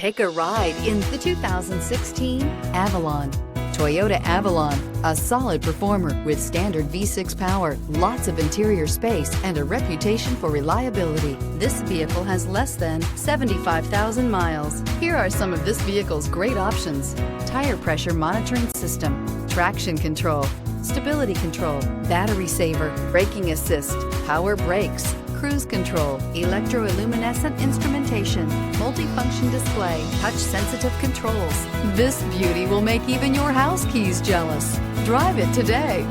Take a ride in the 2016 Avalon. Toyota Avalon, a solid performer with standard V6 power, lots of interior space, and a reputation for reliability. This vehicle has less than 75,000 miles. Here are some of this vehicle's great options: tire pressure monitoring system, traction control, stability control, battery saver, braking assist, power brakes, cruise control, electroluminescent instrumentation, multifunction display, touch-sensitive controls. This beauty will make even your house keys jealous. Drive it today.